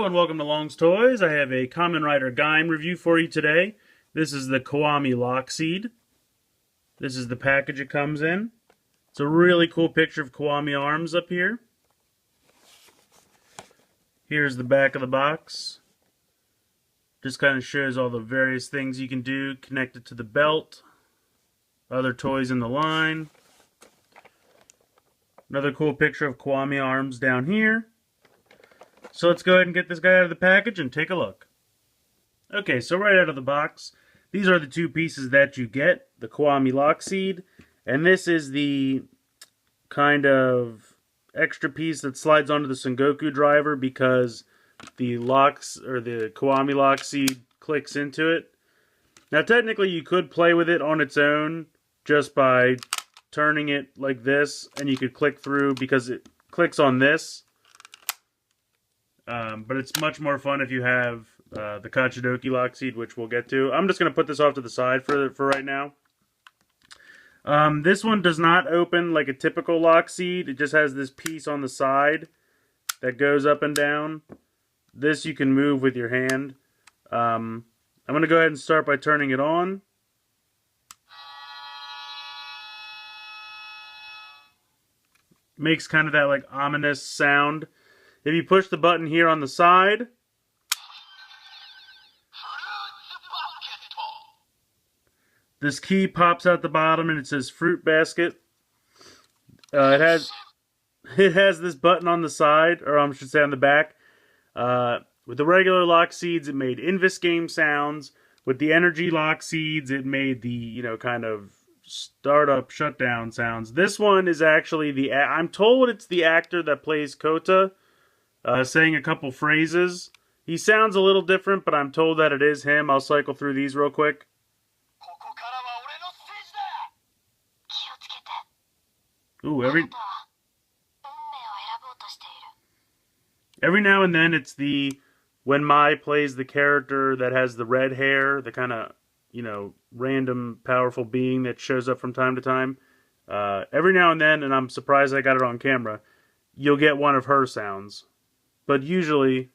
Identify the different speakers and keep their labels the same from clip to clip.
Speaker 1: Hello and welcome to Long's Toys. I have a Kamen Rider Gaim review for you today. This is the Kiwami lock seed. This is the package it comes in. It's a really cool picture of Kiwami arms up here. Here's the back of the box. Just kind of shows all the various things you can do connected to the belt. Other toys in the line. Another cool picture of Kiwami arms down here. So let's go ahead and get this guy out of the package and take a look. Okay, so right out of the box, these are the two pieces that you get, the Kiwami lock seed, and this is the kind of extra piece that slides onto the Sengoku driver because the locks or the Kiwami lock seed clicks into it. Now technically you could play with it on its own just by turning it like this, and you could click through because it clicks on this. But it's much more fun if you have the Kachidoki lock seed, which we'll get to. I'm just going to put this off to the side for right now. This one does not open like a typical lock seed. It just has this piece on the side that goes up and down. This you can move with your hand. I'm going to go ahead and start by turning it on. Makes kind of that like ominous sound. If you push the button here on the side, this key pops out the bottom and it says fruit basket. It has this button on the side, or I should say on the back. With the regular lock seeds, it made Invis game sounds. With the energy lock seeds, it made the, kind of startup shutdown sounds. This one is actually I'm told it's the actor that plays Kota. Saying a couple phrases. He sounds a little different, but I'm told that it is him. I'll cycle through these real quick. Ooh, every now and then it's when Mai plays the character that has the red hair, the kind of, random powerful being that shows up from time to time. Every now and then, and I'm surprised I got it on camera, you'll get one of her sounds. But usually,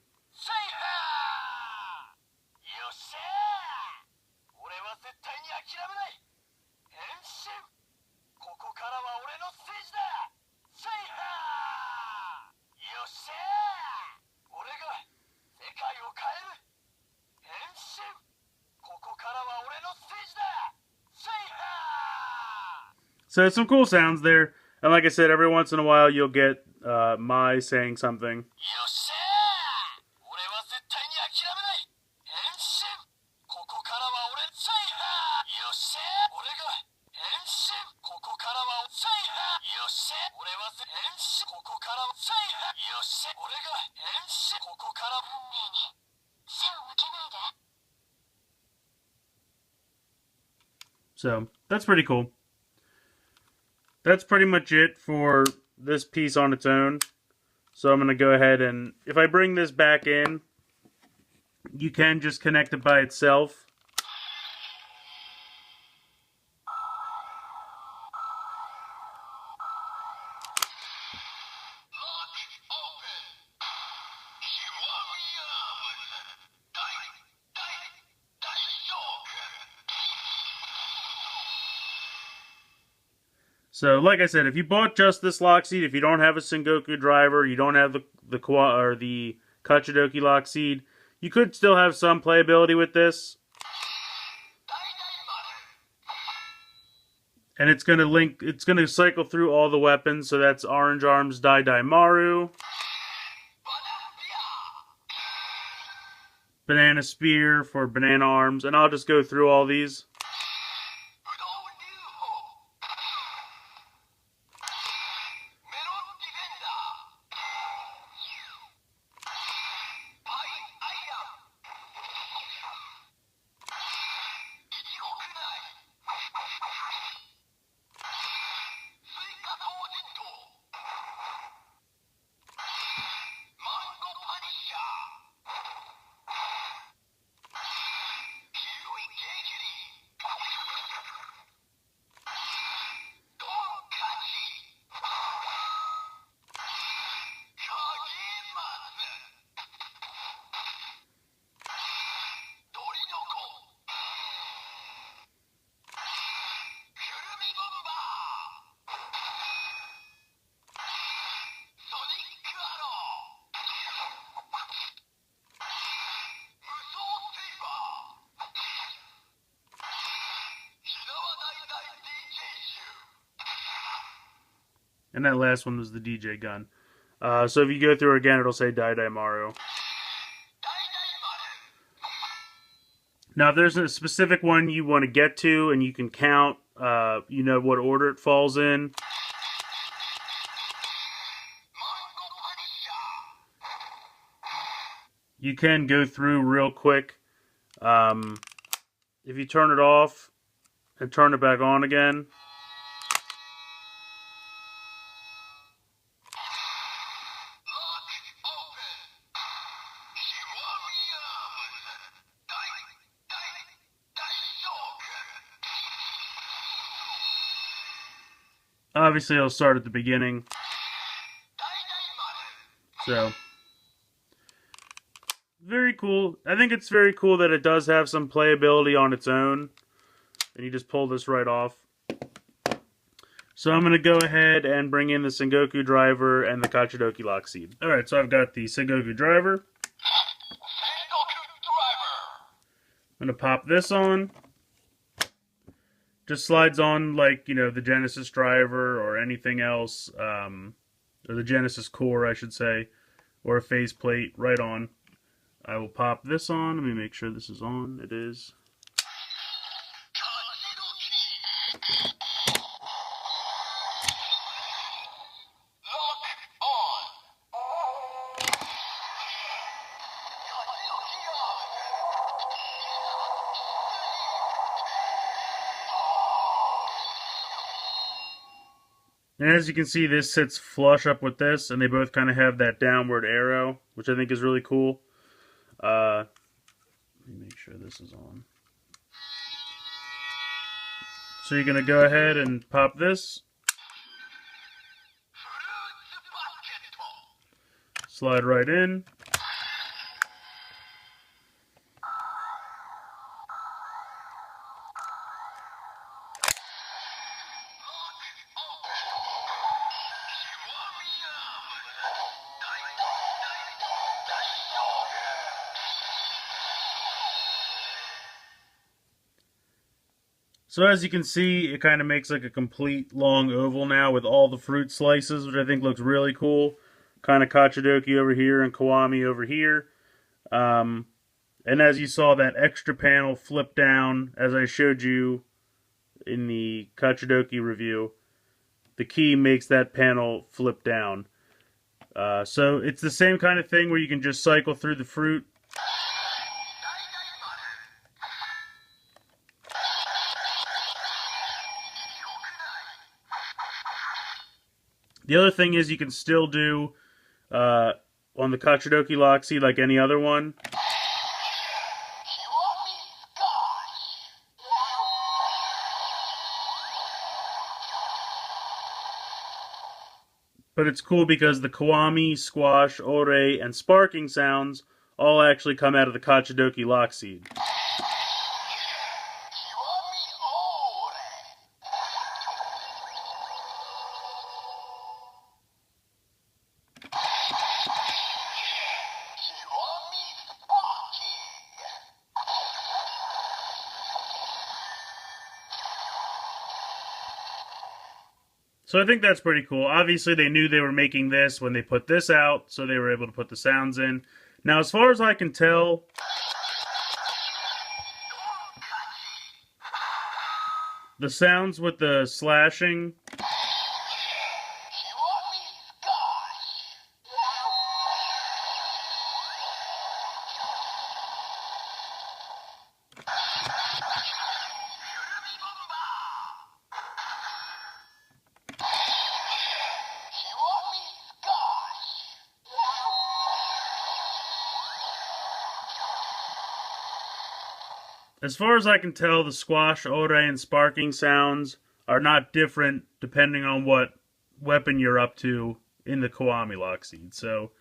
Speaker 1: so it's some cool sounds there. And like I said, every once in a while you'll get Mai saying something. So, that's pretty cool. That's pretty much it for this piece on its own. So I'm going to go ahead and, if I bring this back in, you can just connect it by itself. So, like I said, if you bought just this lock seed, if you don't have a Sengoku driver, you don't have the Kachidoki lock seed, you could still have some playability with this. And it's going to cycle through all the weapons, so that's Orange Arms Dai Dai Maru, Banana Spear for Banana Arms, and I'll just go through all these. And that last one was the DJ gun. So if you go through again, it'll say Dai Dai Maru. Now, if there's a specific one you want to get to and you can count, you know, what order it falls in. You can go through real quick. If you turn it off and turn it back on again. Obviously, I'll start at the beginning. So, very cool. I think it's very cool that it does have some playability on its own. And you just pull this right off. So I'm going to go ahead and bring in the Sengoku driver and the Kachidoki lock seed. Alright, so I've got the Sengoku driver. I'm going to pop this on. Just slides on like, you know, the Genesis driver or anything else. Or the Genesis core, I should say. Or a faceplate right on. I will pop this on. Let me make sure this is on. It is. And as you can see, this sits flush up with this, and they both kind of have that downward arrow, which I think is really cool. Let me make sure this is on. So you're going to go ahead and pop this. Slide right in. So as you can see, it kind of makes like a complete long oval now with all the fruit slices, which I think looks really cool. Kind of Kachidoki over here and Kiwami over here. And as you saw, that extra panel flip down, as I showed you in the Kachidoki review, the key makes that panel flip down. So it's the same kind of thing where you can just cycle through the fruit. The other thing is you can still do on the Kachidoki Loxy like any other one. But it's cool because the Kiwami, Squash, Ore, and Sparking sounds all actually come out of the Kachidoki lock seed. So I think that's pretty cool. Obviously, they knew they were making this when they put this out, so they were able to put the sounds in. Now, as far as I can tell, the sounds with the slashing as far as I can tell, the Squash, Ore, and Sparking sounds are not different depending on what weapon you're up to in the Kiwami lock seed. So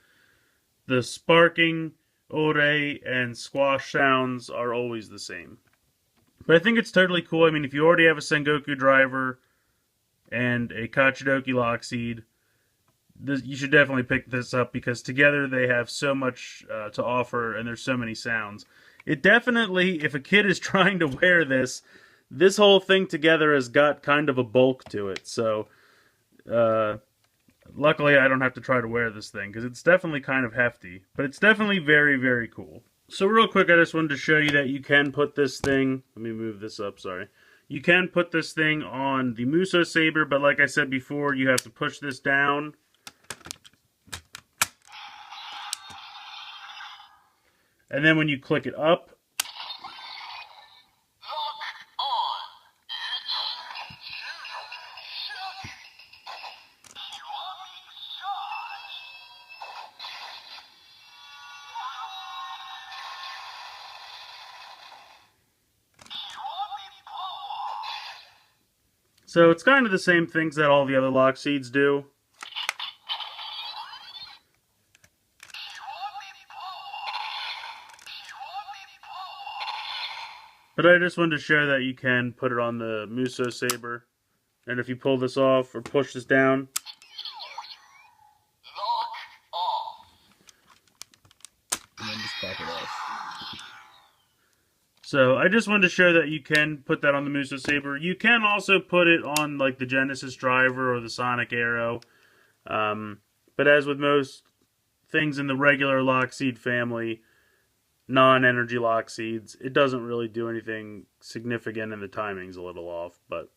Speaker 1: the Sparking, Ore, and Squash sounds are always the same. But I think it's totally cool. I mean, if you already have a Sengoku driver and a Kachidoki lock seed, you should definitely pick this up because together they have so much to offer and there's so many sounds. It definitely, if a kid is trying to wear this whole thing together has got kind of a bulk to it. So, Luckily, I don't have to try to wear this thing, because it's definitely kind of hefty. But it's definitely very, very cool. So real quick, I just wanted to show you that you can put this thing... Let me move this up, sorry. You can put this thing on the Muso Saber, but like I said before, you have to push this down. And then when you click it up, so it's kind of the same things that all the other lock seeds do. But I just wanted to show that you can put it on the Muso Saber. And if you pull this off or push this down, and then just pop it off. So I just wanted to show that you can put that on the Muso Saber. You can also put it on like the Genesis driver or the Sonic Arrow. But as with most things in the regular lock seed family, non-energy lock seeds, it doesn't really do anything significant, and the timing's a little off, but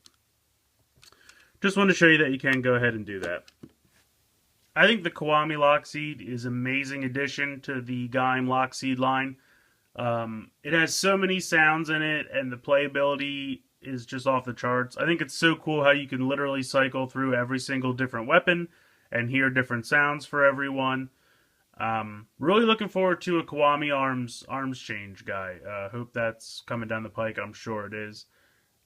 Speaker 1: just wanted to show you that you can go ahead and do that. I think the Kiwami lock seed is an amazing addition to the Gaim lock seed line. It has so many sounds in it, and the playability is just off the charts. I think it's so cool how you can literally cycle through every single different weapon and hear different sounds for everyone. Really looking forward to a Kiwami arms change, guy. Hope that's coming down the pike. I'm sure it is.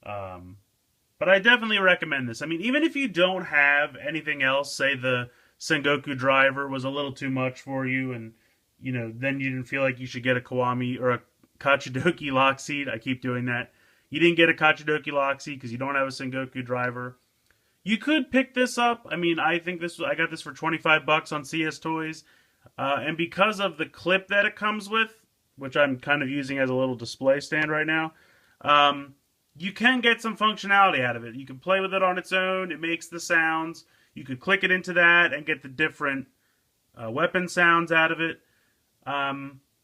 Speaker 1: But I definitely recommend this. I mean, even if you don't have anything else, say the Sengoku driver was a little too much for you, and you know, then you didn't feel like you should get a Kiwami or a Kachidoki lock seed. I keep doing that. You didn't get a Kachidoki lock seed because you don't have a Sengoku driver. You could pick this up. I mean, I got this for 25 bucks on CS Toys. And because of the clip that it comes with, which I'm kind of using as a little display stand right now, you can get some functionality out of it. You can play with it on its own. It makes the sounds. You could click it into that and get the different weapon sounds out of it.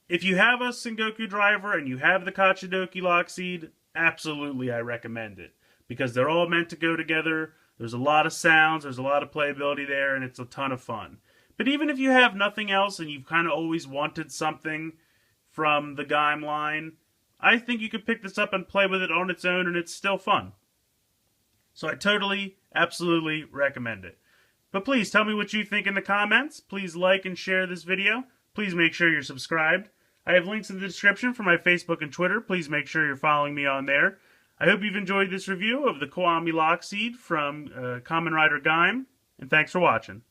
Speaker 1: If you have a Sengoku driver and you have the Kachidoki lock seed, absolutely I recommend it. Because they're all meant to go together. There's a lot of sounds, there's a lot of playability there, and it's a ton of fun. But even if you have nothing else and you've kind of always wanted something from the Gaim line, I think you could pick this up and play with it on its own, and it's still fun. So I totally, absolutely recommend it. But please tell me what you think in the comments. Please like and share this video. Please make sure you're subscribed. I have links in the description for my Facebook and Twitter. Please make sure you're following me on there. I hope you've enjoyed this review of the Kiwami lock seed from Kamen Rider Gaim, and thanks for watching.